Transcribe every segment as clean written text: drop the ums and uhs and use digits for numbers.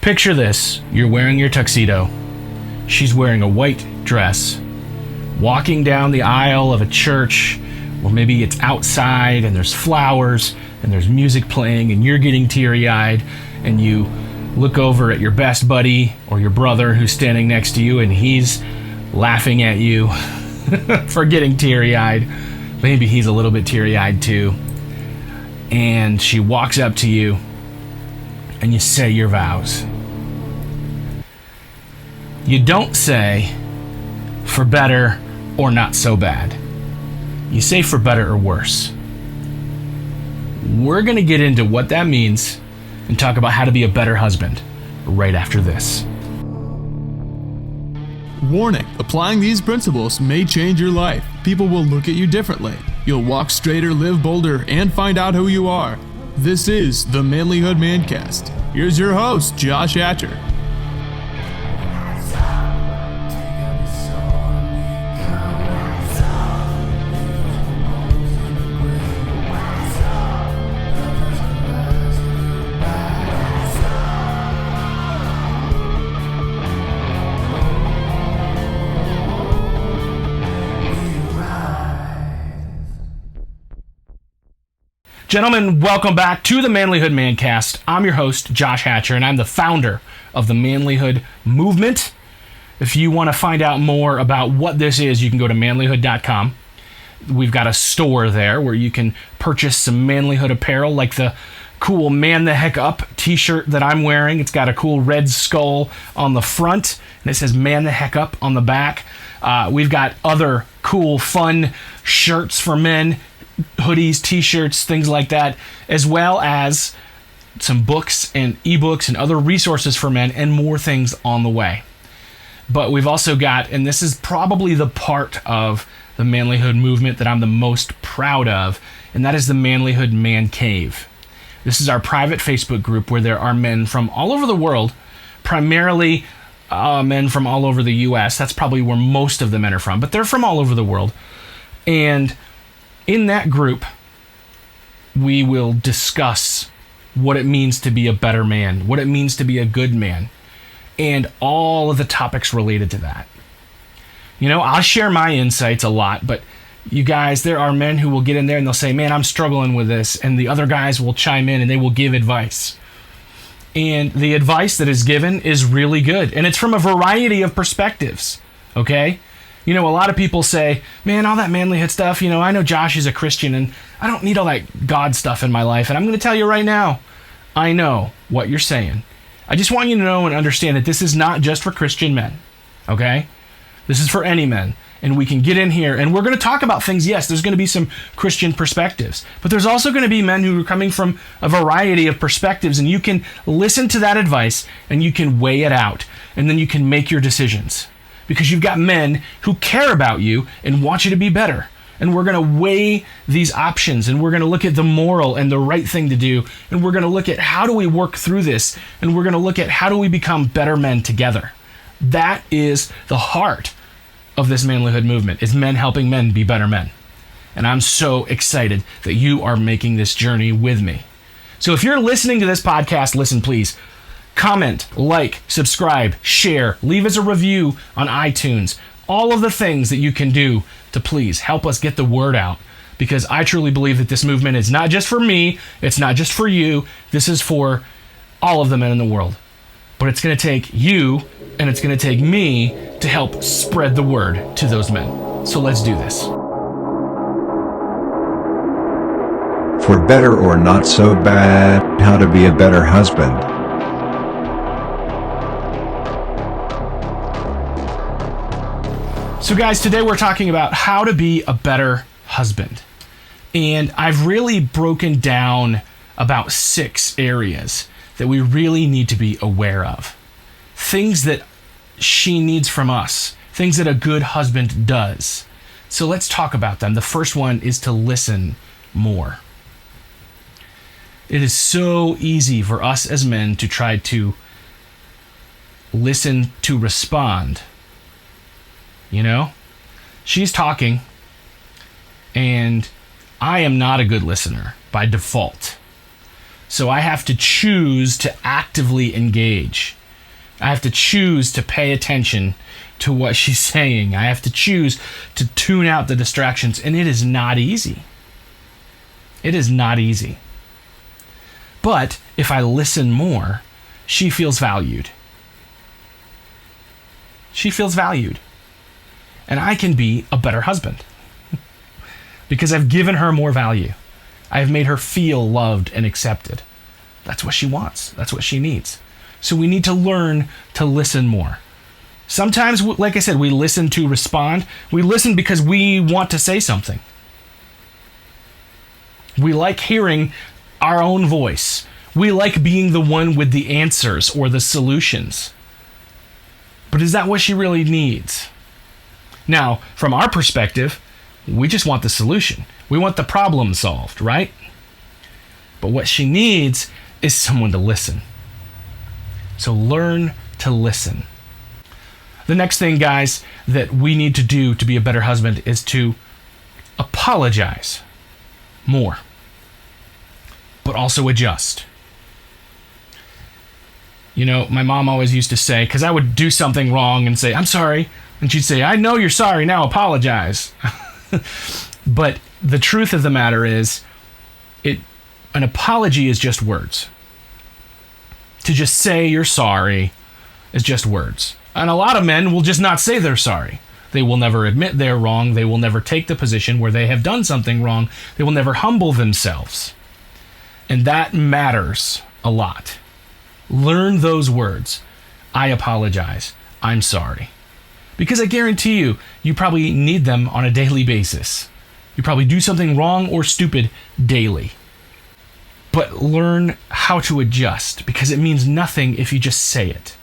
Picture this. You're wearing your tuxedo. She's wearing a white dress, walking down the aisle of a church, or maybe it's outside and there's flowers and there's music playing and you're getting teary-eyed, and you look over at your best buddy or your brother who's standing next to you and he's laughing at you for getting teary-eyed. Maybe he's a little bit teary-eyed too. And she walks up to you and you say your vows. You don't say for better or not so bad. You say for better or worse. We're going to get into what that means and talk about how to be a better husband right after this. Warning, applying these principles may change your life. People will look at you differently. You'll walk straighter, live bolder, and find out who you are. This is the Manlihood ManCast. Here's your host, Josh Hatcher. Gentlemen, welcome back to the Manlihood ManCast. I'm your host, Josh Hatcher, and I'm the founder of the Manlihood movement. If you want to find out more about what this is, you can go to manlihood.com. We've got a store there where you can purchase some manlihood apparel, like the cool Man the Heck Up t-shirt that I'm wearing. It's got a cool red skull on the front, and it says Man the Heck Up on the back. We've got other cool, fun shirts for men, hoodies, t-shirts, things like that, as well as some books and ebooks and other resources for men, and more things on the way. But we've also got, and this is probably the part of the manlihood movement that I'm the most proud of, and that is the Manlihood Man Cave. This is our private Facebook group where there are men from all over the world, primarily men from all over the US. That's probably where most of the men are from, but they're from all over the world. And in that group, we will discuss what it means to be a better man, what it means to be a good man, and all of the topics related to that. You know, I'll share my insights a lot, but you guys, there are men who will get in there and they'll say, man, I'm struggling with this, and the other guys will chime in and they will give advice. And the advice that is given is really good, and it's from a variety of perspectives, okay? You know, a lot of people say, man, all that manlyhood stuff, you know, I know Josh is a Christian and I don't need all that God stuff in my life. And I'm going to tell you right now, I know what you're saying. I just want you to know and understand that this is not just for Christian men, okay? This is for any men. And we can get in here and we're going to talk about things. Yes, there's going to be some Christian perspectives, but there's also going to be men who are coming from a variety of perspectives, and you can listen to that advice and you can weigh it out, and then you can make your decisions. Because you've got men who care about you and want you to be better. And we're going to weigh these options, and we're going to look at the moral and the right thing to do. And we're going to look at how do we work through this. And we're going to look at how do we become better men together. That is the heart of this manlihood movement, is men helping men be better men. And I'm so excited that you are making this journey with me. So if you're listening to this podcast, listen, please. Comment, like, subscribe, share, leave us a review on iTunes. All of the things that you can do to please help us get the word out. Because I truly believe that this movement is not just for me, it's not just for you, this is for all of the men in the world. But it's going to take you, and it's going to take me to help spread the word to those men. So let's do this. For better or not so bad, how to be a better husband. So guys, today we're talking about how to be a better husband. And I've really broken down about 6 areas that we really need to be aware of. Things that she needs from us. Things that a good husband does. So let's talk about them. The first one is to listen more. It is so easy for us as men to try to listen to respond. You know, she's talking, and I am not a good listener by default. So I have to choose to actively engage. I have to choose to pay attention to what she's saying. I have to choose to tune out the distractions, and it is not easy. It is not easy. But if I listen more, she feels valued. She feels valued. And I can be a better husband because I've given her more value. I've made her feel loved and accepted. That's what she wants. That's what she needs. So we need to learn to listen more. Sometimes, like I said, we listen to respond. We listen because we want to say something. We like hearing our own voice. We like being the one with the answers or the solutions. But is that what she really needs? Now, from our perspective, we just want the solution. We want the problem solved, right? But what she needs is someone to listen. So learn to listen. The next thing, guys, that we need to do to be a better husband is to apologize more, but also adjust. You know, my mom always used to say, because I would do something wrong and say, I'm sorry. And she'd say, I know you're sorry, now apologize. But the truth of the matter is, an apology is just words. To just say you're sorry is just words. And a lot of men will just not say they're sorry. They will never admit they're wrong. They will never take the position where they have done something wrong. They will never humble themselves. And that matters a lot. Learn those words. I apologize. I'm sorry. Because I guarantee you, you probably need them on a daily basis. You probably do something wrong or stupid daily. But learn how to adjust, because it means nothing if you just say it.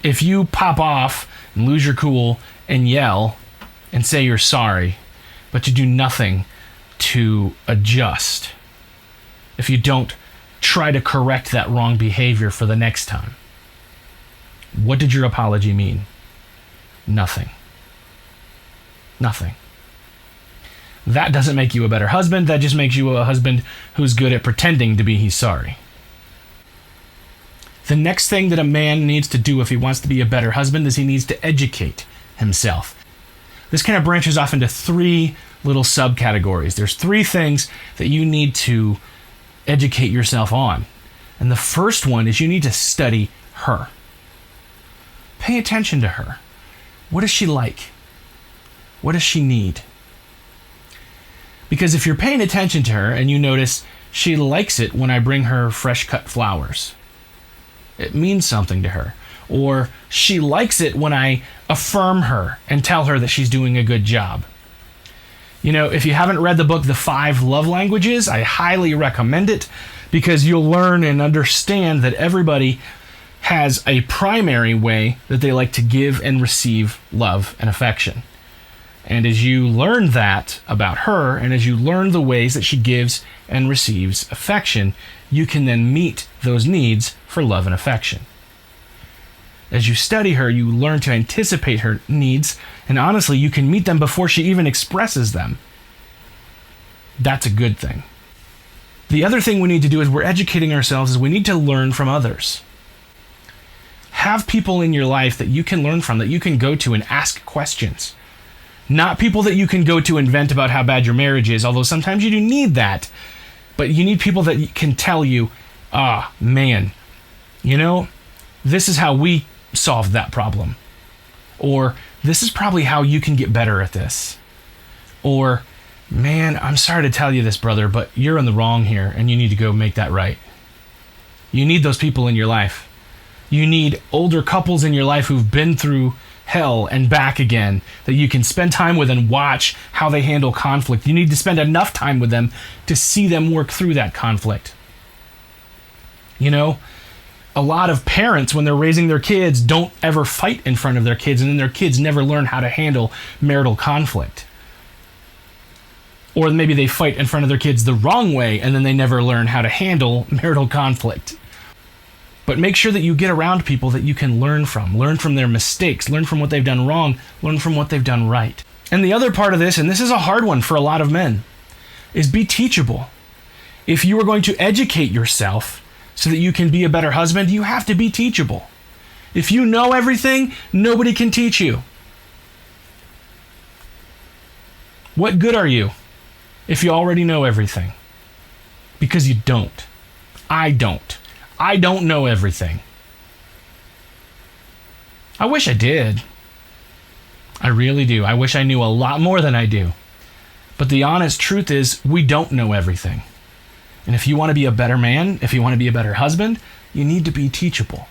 If you pop off and lose your cool and yell and say you're sorry, but you do nothing to adjust, if you don't try to correct that wrong behavior for the next time, what did your apology mean? Nothing. Nothing. That doesn't make you a better husband. That just makes you a husband who's good at pretending to be he's sorry. The next thing that a man needs to do if he wants to be a better husband is he needs to educate himself. This kind of branches off into three little subcategories. There's three things that you need to educate yourself on. And the first one is you need to study her. Pay attention to her. What is she like? What does she need? Because if you're paying attention to her and you notice she likes it when I bring her fresh cut flowers, it means something to her. Or she likes it when I affirm her and tell her that she's doing a good job. You know, if you haven't read the book, The 5 Love Languages, I highly recommend it because you'll learn and understand that everybody has a primary way that they like to give and receive love and affection. And as you learn that about her, and as you learn the ways that she gives and receives affection, you can then meet those needs for love and affection. As you study her, you learn to anticipate her needs, and honestly, you can meet them before she even expresses them. That's a good thing. The other thing we need to do is we're educating ourselves is we need to learn from others. Have people in your life that you can learn from, that you can go to and ask questions. Not people that you can go to and vent about how bad your marriage is, although sometimes you do need that. But you need people that can tell you, man, you know, this is how we solved that problem. Or this is probably how you can get better at this. Or, man, I'm sorry to tell you this, brother, but you're in the wrong here and you need to go make that right. You need those people in your life. You need older couples in your life who've been through hell and back again that you can spend time with and watch how they handle conflict. You need to spend enough time with them to see them work through that conflict. You know, a lot of parents, when they're raising their kids, don't ever fight in front of their kids, and then their kids never learn how to handle marital conflict. Or maybe they fight in front of their kids the wrong way, and then they never learn how to handle marital conflict. But make sure that you get around people that you can learn from their mistakes, learn from what they've done wrong, learn from what they've done right. And the other part of this, and this is a hard one for a lot of men, is be teachable. If you are going to educate yourself so that you can be a better husband, you have to be teachable. If you know everything, nobody can teach you. What good are you if you already know everything? Because you don't. I don't. I don't know everything. I wish I did. I really do. I wish I knew a lot more than I do. But the honest truth is, we don't know everything. And if you want to be a better man, if you want to be a better husband, you need to be teachable.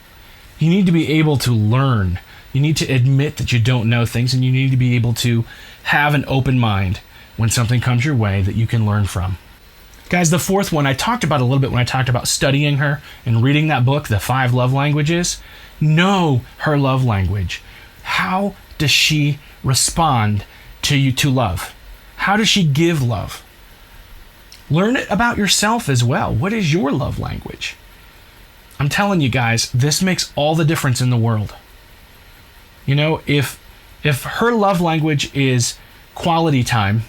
You need to be able to learn. You need to admit that you don't know things, and you need to be able to have an open mind when something comes your way that you can learn from. Guys, the fourth one I talked about a little bit when I talked about studying her and reading that book, The 5 Love Languages. Know her love language. How does she respond to you, to love? How does she give love? Learn it about yourself as well. What is your love language? I'm telling you guys, this makes all the difference in the world. You know, if her love language is quality time,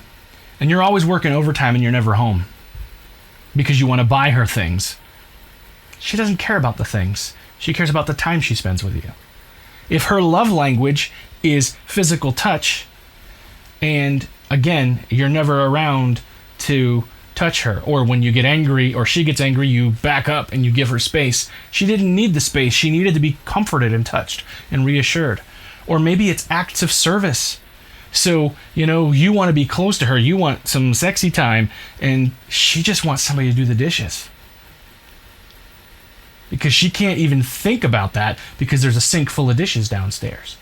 and you're always working overtime and you're never home because you want to buy her things, she doesn't care about the things. She cares about the time she spends with you. If her love language is physical touch, and again, you're never around to touch her, or when you get angry or she gets angry, you back up and you give her space. She didn't need the space. She needed to be comforted and touched and reassured. Or maybe it's acts of service. So, you know, you want to be close to her. You want some sexy time, and she just wants somebody to do the dishes. Because she can't even think about that because there's a sink full of dishes downstairs.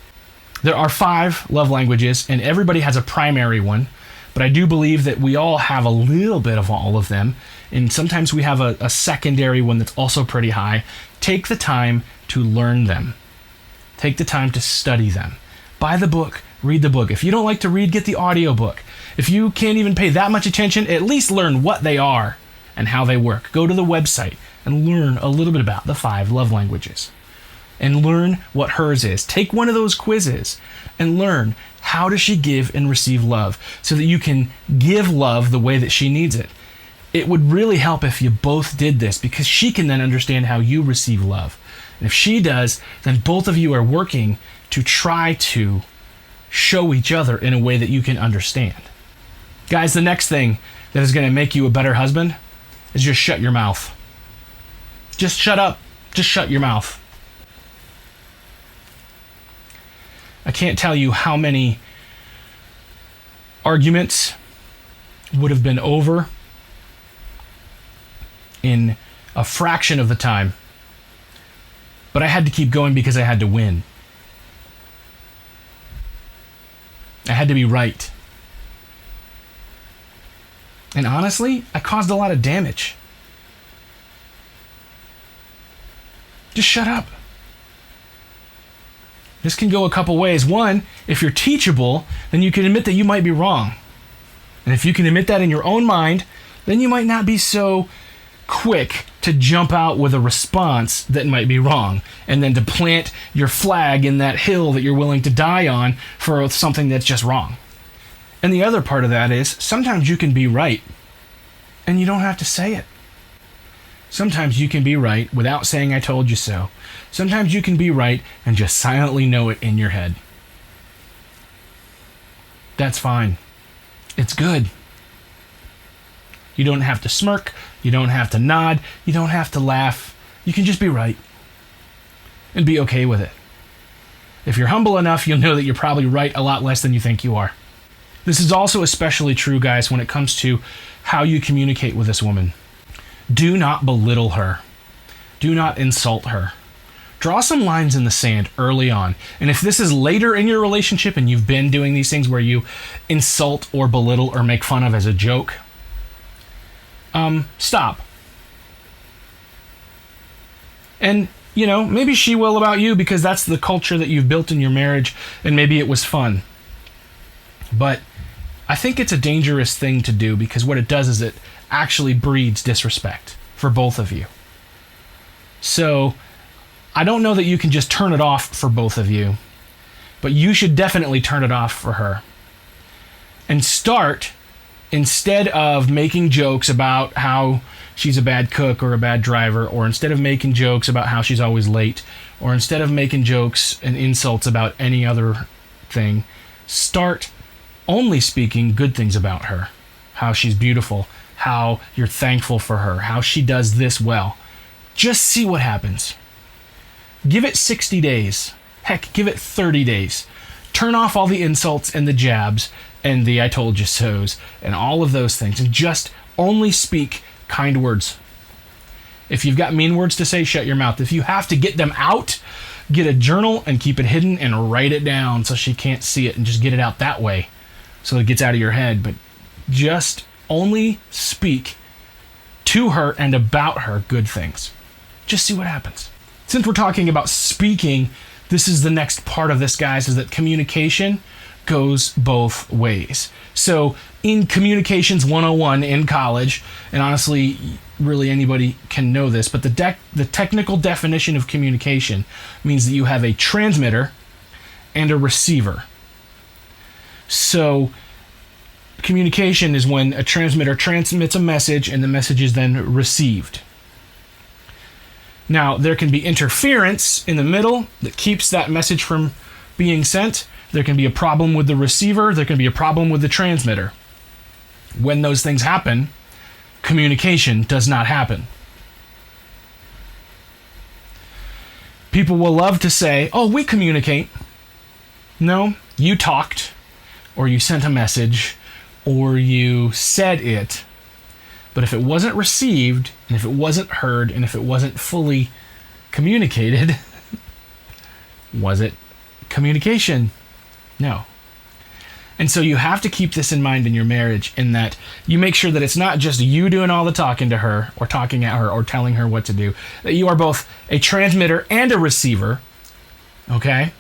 There are 5 love languages, and everybody has a primary one. But I do believe that we all have a little bit of all of them. And sometimes we have a secondary one that's also pretty high. Take the time to learn them. Take the time to study them. Buy the book. Read the book. If you don't like to read, get the audiobook. If you can't even pay that much attention, at least learn what they are and how they work. Go to the website and learn a little bit about the 5 love languages. And learn what hers is. Take one of those quizzes and learn how does she give and receive love so that you can give love the way that she needs it. It would really help if you both did this because she can then understand how you receive love. And if she does, then both of you are working to try to show each other in a way that you can understand. Guys, the next thing that is going to make you a better husband is just shut your mouth. Just shut up. Just shut your mouth. I can't tell you how many arguments would have been over in a fraction of the time. But I had to keep going because I had to win. I had to be right. And honestly, I caused a lot of damage. Just shut up. This can go a couple ways. One, if you're teachable, then you can admit that you might be wrong. And if you can admit that in your own mind, then you might not be so quick to jump out with a response that might be wrong, and then to plant your flag in that hill that you're willing to die on for something that's just wrong. And the other part of that is, sometimes you can be right, and you don't have to say it. Sometimes you can be right without saying I told you so. Sometimes you can be right and just silently know it in your head. That's fine. It's good. You don't have to smirk. You don't have to nod. You don't have to laugh. You can just be right and be okay with it. If you're humble enough, you'll know that you're probably right a lot less than you think you are. This is also especially true, guys, when it comes to how you communicate with this woman. Do not belittle her. Do not insult her. Draw some lines in the sand early on. And if this is later in your relationship and you've been doing these things where you insult or belittle or make fun of as a joke, stop. And, you know, maybe she will about you because that's the culture that you've built in your marriage and maybe it was fun. But I think it's a dangerous thing to do because what it does is it actually breeds disrespect for both of you. So I don't know that you can just turn it off for both of you, but you should definitely turn it off for her. And start, instead of making jokes about how she's a bad cook or a bad driver, or instead of making jokes about how she's always late, or instead of making jokes and insults about any other thing, start only speaking good things about her. How she's beautiful, how you're thankful for her, how she does this well. Just see what happens. Give it 60 days. Heck, give it 30 days. Turn off all the insults and the jabs and the I told you so's and all of those things, and just only speak kind words. If you've got mean words to say, shut your mouth. If you have to get them out, get a journal and keep it hidden and write it down so she can't see it, and just get it out that way so it gets out of your head. But just only speak to her and about her good things. Just see what happens. Since we're talking about speaking, this is the next part of this, guys, is that communication goes both ways. So in Communications 101 in college, and honestly, really anybody can know this, but the technical definition of communication means that you have a transmitter and a receiver. So communication is when a transmitter transmits a message and the message is then received. Now, there can be interference in the middle that keeps that message from being sent. There can be a problem with the receiver. There can be a problem with the transmitter. When those things happen, communication does not happen. People will love to say, oh, we communicate. No, you talked, or you sent a message, or you said it. But if it wasn't received, and if it wasn't heard, and if it wasn't fully communicated, was it communication? No. And so you have to keep this in mind in your marriage, in that you make sure that it's not just you doing all the talking to her, or talking at her, or telling her what to do. That you are both a transmitter and a receiver, okay?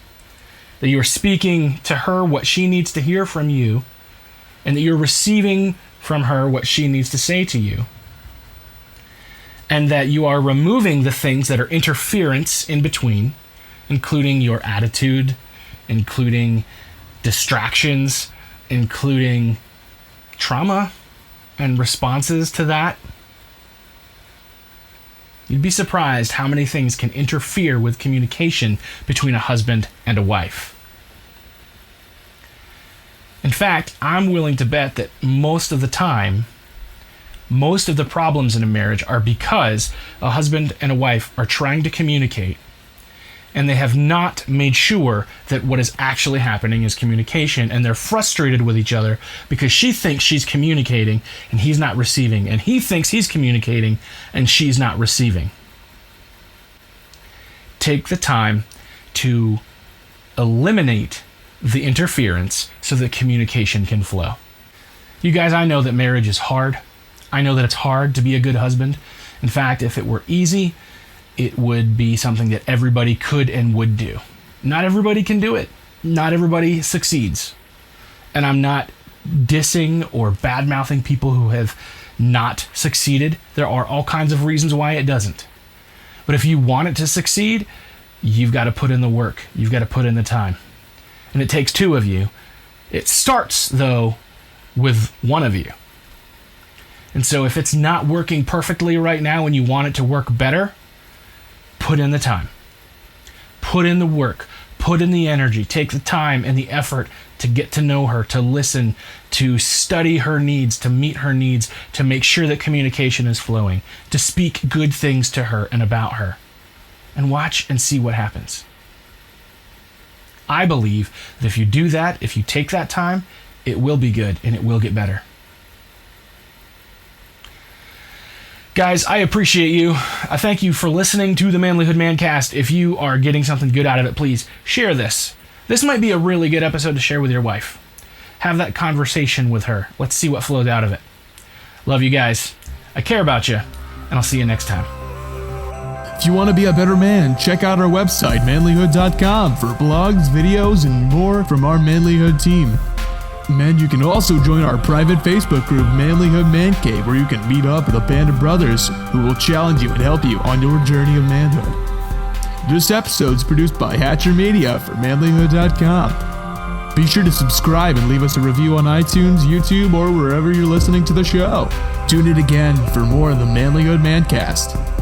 That you are speaking to her what she needs to hear from you, and that you're receiving from her what she needs to say to you. And that you are removing the things that are interference in between, including your attitude, including distractions, including trauma and responses to that. You'd be surprised how many things can interfere with communication between a husband and a wife. In fact, I'm willing to bet that most of the time, most of the problems in a marriage are because a husband and a wife are trying to communicate, and they have not made sure that what is actually happening is communication, and they're frustrated with each other because she thinks she's communicating and he's not receiving, and he thinks he's communicating and she's not receiving. Take the time to eliminate the interference so that communication can flow. You guys, I know that marriage is hard. I know that it's hard to be a good husband. In fact, if it were easy, it would be something that everybody could and would do. Not everybody can do it. Not everybody succeeds. And I'm not dissing or bad-mouthing people who have not succeeded. There are all kinds of reasons why it doesn't. But if you want it to succeed, you've got to put in the work. You've got to put in the time. And it takes two of you. It starts, though, with one of you. And so if it's not working perfectly right now and you want it to work better, put in the time. Put in the work. Put in the energy. Take the time and the effort to get to know her, to listen, to study her needs, to meet her needs, to make sure that communication is flowing, to speak good things to her and about her. And watch and see what happens. I believe that if you do that, if you take that time, it will be good and it will get better. Guys, I appreciate you. I thank you for listening to the Manlihood ManCast. If you are getting something good out of it, please share this. This might be a really good episode to share with your wife. Have that conversation with her. Let's see what flows out of it. Love you guys. I care about you, and I'll see you next time. If you want to be a better man, check out our website, manlihood.com, for blogs, videos, and more from our Manlihood team. And you can also join our private Facebook group, Manlihood Man Cave, where you can meet up with a band of brothers who will challenge you and help you on your journey of manhood. This episode's produced by Hatcher Media for manlihood.com. Be sure to subscribe and leave us a review on iTunes, YouTube, or wherever you're listening to the show. Tune in again for more of the Manlihood ManCast.